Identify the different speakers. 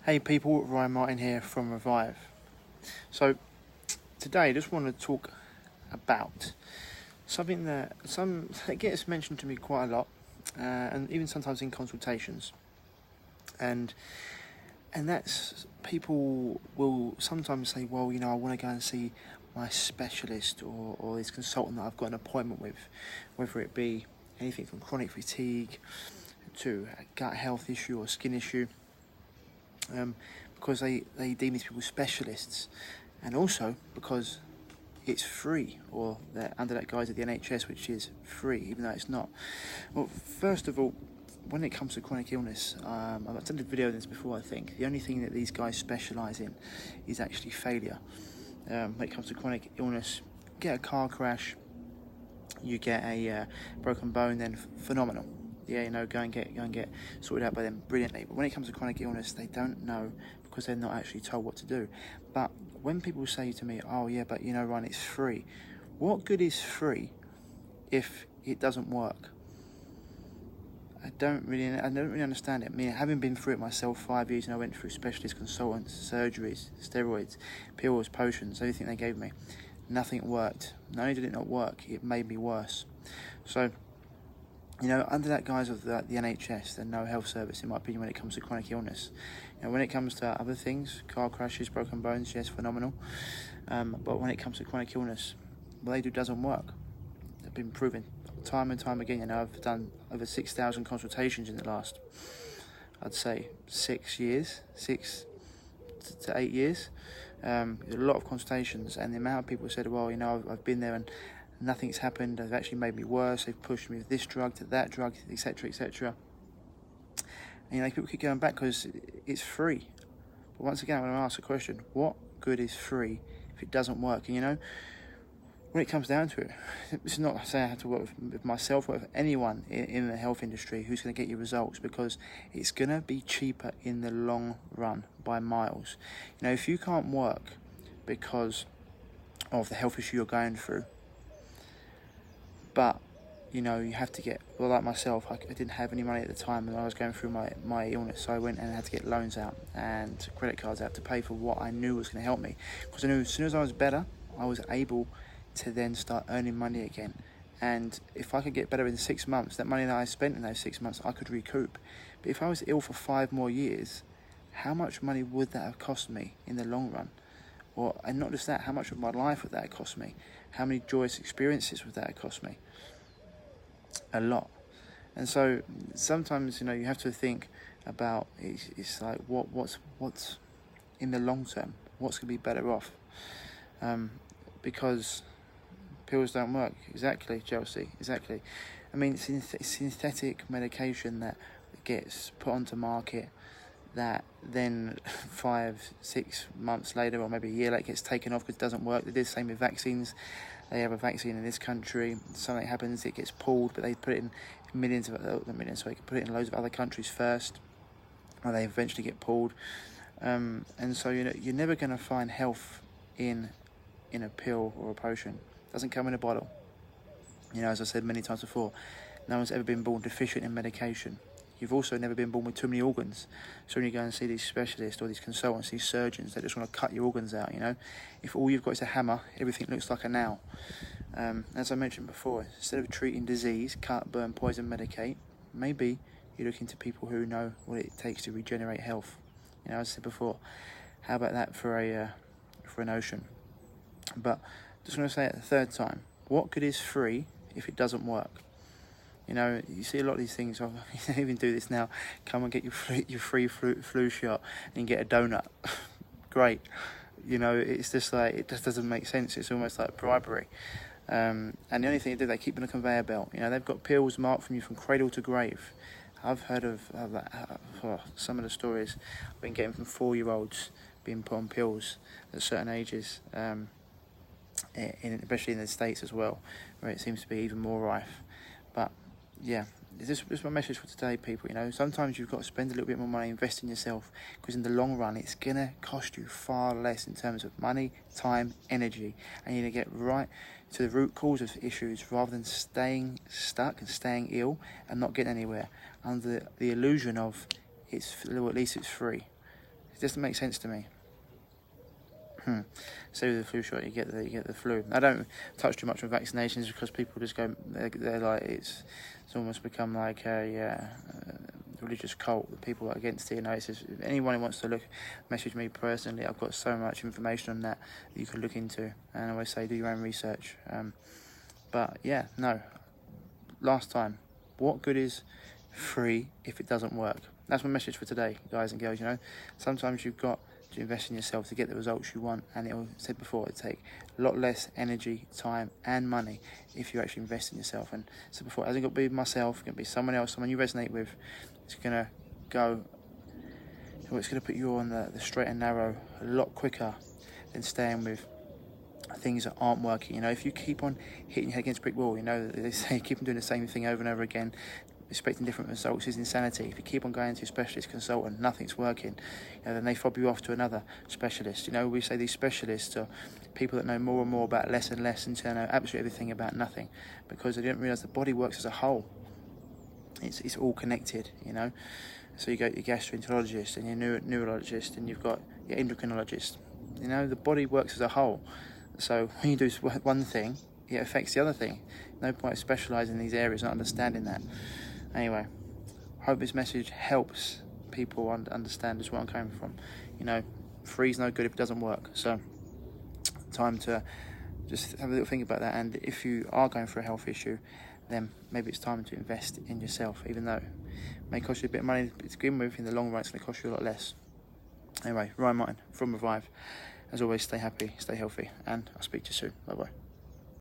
Speaker 1: Hey people, Ryan Martin here from Revive. So today I just want to talk about something that gets mentioned to me quite a lot, and even sometimes in consultations, and that's people will sometimes say, well, I want to go and see my specialist or this consultant that I've got an appointment with, whether it be anything from chronic fatigue to a gut health issue or skin issue. Because they deem these people specialists, and also because it's free, or they're under that guise of the NHS, which is free, even though it's not. Well, first of all, when it comes to chronic illness, I've done a video on this before, I think. The only thing that these guys specialise in is actually failure. When it comes to chronic illness, get a car crash, you get a broken bone, then phenomenal. Go and get sorted out by them brilliantly. But when it comes to chronic illness, they don't know because they're not actually told what to do. But when people say to me, oh yeah, but Ryan, it's free. What good is free if it doesn't work? I don't really understand it. I mean, having been through it myself 5 years, I went through specialist consultants, surgeries, steroids, pills, potions, everything they gave me. Nothing worked. Not only did it not work, it made me worse. So, under that guise of the NHS, the no health service, in my opinion, when it comes to chronic illness. When it comes to other things, car crashes, broken bones, yes, phenomenal. But when it comes to chronic illness, what they do doesn't work. They've been proven time and time again. I've done over 6,000 consultations in the last, I'd say, 6 to 8 years. A lot of consultations, and the amount of people said, well, I've been there and nothing's happened. They've actually made me worse. They've pushed me with this drug to that drug, etc., etc. And people keep going back because it's free. But once again, I'm going to ask a question: what good is free if it doesn't work? And when it comes down to it, it's not saying I have to work with myself, or with anyone in the health industry who's going to get you results, because it's going to be cheaper in the long run by miles. If you can't work because of the health issue you're going through, but you have to get, well, like myself, I didn't have any money at the time when I was going through my illness, so I went and had to get loans out and credit cards out to pay for what I knew was going to help me, because I knew as soon as I was better, I was able to then start earning money again. And if I could get better in 6 months, that money that I spent in those 6 months, I could recoup. But if I was ill for 5 more years, how much money would that have cost me in the long run? And not just that, how much of my life would that have cost me? How many joyous experiences would that have cost me? A lot. And so sometimes, you have to think about, it's like, what's in the long term? What's going to be better off? Because pills don't work. Exactly, Chelsea, exactly. I mean, synthetic medication that gets put onto market, that then 5-6 months later, or maybe a year later, gets taken off because it doesn't work. They do the same with vaccines. They have a vaccine in this country, something happens, it gets pulled, but they put it in so they can put it in loads of other countries first, or they eventually get pulled. And so you're never going to find health in a pill or a potion. It doesn't come in a bottle. As I said many times before, no one's ever been born deficient in medication. You've also never been born with too many organs. So when you go and see these specialists or these consultants, these surgeons, they just want to cut your organs out, If all you've got is a hammer, everything looks like a nail. As I mentioned before, instead of treating disease, cut, burn, poison, medicate, maybe you're looking to people who know what it takes to regenerate health. As I said before, how about that for an ocean? But just want to say it the third time, what good is free if it doesn't work? You see a lot of these things. I even do this now. Come and get your free flu shot and get a donut. Great. It's just like, it just doesn't make sense. It's almost like bribery. And the only thing they do, they keep on a conveyor belt. They've got pills marked from you from cradle to grave. I've heard of some of the stories I've been getting from 4-year-olds being put on pills at certain ages, especially in the States as well, where it seems to be even more rife. But yeah, this is my message for today, people. Sometimes you've got to spend a little bit more money, invest in yourself, because in the long run, it's going to cost you far less in terms of money, time, energy, and you're going to get right to the root cause of issues rather than staying stuck and staying ill and not getting anywhere under the illusion of at least it's free. It doesn't make sense to me. So with the flu shot, you get the flu. I don't touch too much on vaccinations because people just go, they're like, it's almost become like a religious cult. The people are against it. You know, it's just, if anyone who wants to message me personally. I've got so much information on that you could look into, and I always say do your own research. But yeah, no. Last time, what good is free if it doesn't work? That's my message for today, guys and girls. You know, sometimes you've got to invest in yourself to get the results you want, and I said before, it take a lot less energy, time and money if you actually invest in yourself. And so before, it hasn't got to be myself, it can be someone else, someone you resonate with. It's gonna go, it's gonna put you on the straight and narrow a lot quicker than staying with things that aren't working. You know, if you keep on hitting your head against a brick wall, you know, they say keep on doing the same thing over and over again, expecting different results is insanity. If you keep on going to a specialist consultant, nothing's working, you know, then they fob you off to another specialist. You know, we say these specialists are people that know more and more about less and less and know absolutely everything about nothing, because they don't realise the body works as a whole. It's all connected, you know. So you go to your gastroenterologist and your neurologist, and you've got your endocrinologist. You know, the body works as a whole. So when you do one thing, it affects the other thing. No point specialising in these areas, not understanding that. Anyway, hope this message helps people understand just where I'm coming from. You know, free's no good if it doesn't work. So, time to just have a little think about that. And if you are going through a health issue, then maybe it's time to invest in yourself, even though it may cost you a bit of money to begin with. In the long run, it's going to cost you a lot less. Anyway, Ryan Martin from Revive. As always, stay happy, stay healthy, and I'll speak to you soon. Bye-bye.